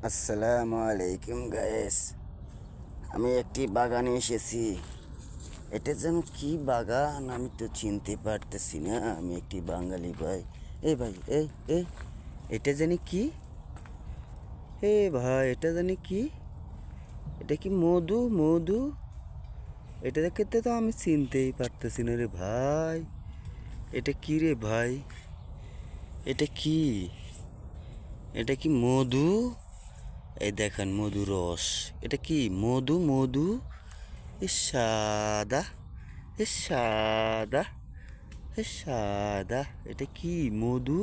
আসসালামু আলাইকুম গায়েস। আমি একটি বাগানে এসেছি। এটা যেন কি বাগান আমি তো চিনতে পারতেছি না। আমি একটি বাঙালি ভাই। ভাই এ এটা জানি কি? ভাই এটা জানি কি? এটা কি মধু মধু? এটা দেখতে তো আমি চিনতেই পারতেছি না রে ভাই। এটা কি রে ভাই? এটা কি? এটা কি মধু? এই দেখেন মধু রস। এটা কি মধু মধু? সাদা, সাদা, সাদা। এটা কি মধু?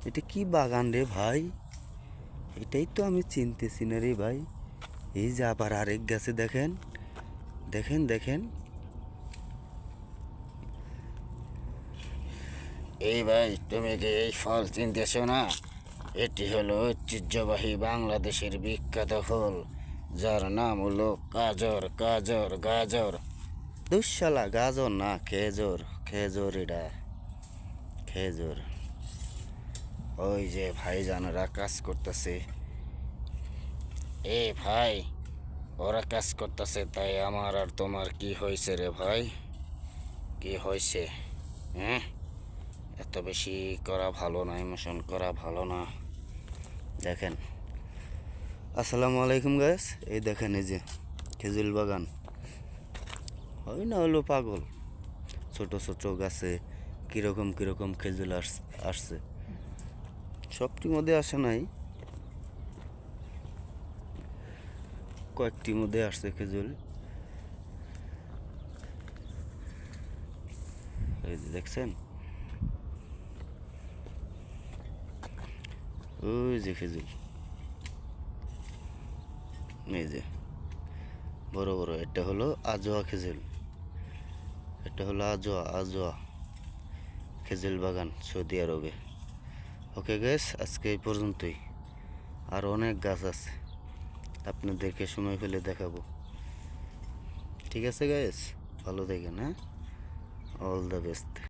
এটা কি বাগান রে ভাই? এটাই তো আমি চিনতেছি না রে ভাই। এই যে আবার আরেক গাছে দেখেন, দেখেন দেখেন। এই ভাই, তুমি কি এই ফল চিনতেছো না? এটি হলো ঐতিহ্যবাহী বাংলাদেশের বিখ্যাত ফল, যার নাম হলো গাজর। গাজর গাজর দুঃশালা গাজর না, খেজুর। খেজুর এটা খেজুর। ওই যে ভাইজানরা কাজ করতেছে। ভাই, ওরা কাজ করতেছে, তাই আমার আর তোমার কি হয়েছে রে ভাই? কি হয়েছে? হ্যাঁ, এত বেশি করা ভালো না, ইমোশন করা ভালো না। দেখেন, আসসালামু আলাইকুম গাইস। এই দেখেন, এই যে খেজুর বাগান। হয় না হলো পাগল, ছোট ছোট গাছে কিরকম কিরকম খেজুর আসছে। সবটির মধ্যে আসে নাই, কয়েকটির মধ্যে আসছে খেজুর। এই যে দেখছেন, ওই যে খেজুর, এই যে বড় বড়। এটা হলো আজোয়া খেজুর। এটা হলো আজোয়া আজোয়া খেজুর বাগান সৌদি আরবে। ওকে গ্যাস, আজকে এই পর্যন্তই। আর অনেক গাছ আছে, আপনাদেরকে সময় পেলে দেখাবো। ঠিক আছে গ্যাস, ভালো থাকেন। হ্যাঁ, অল দ্য বেস্ট।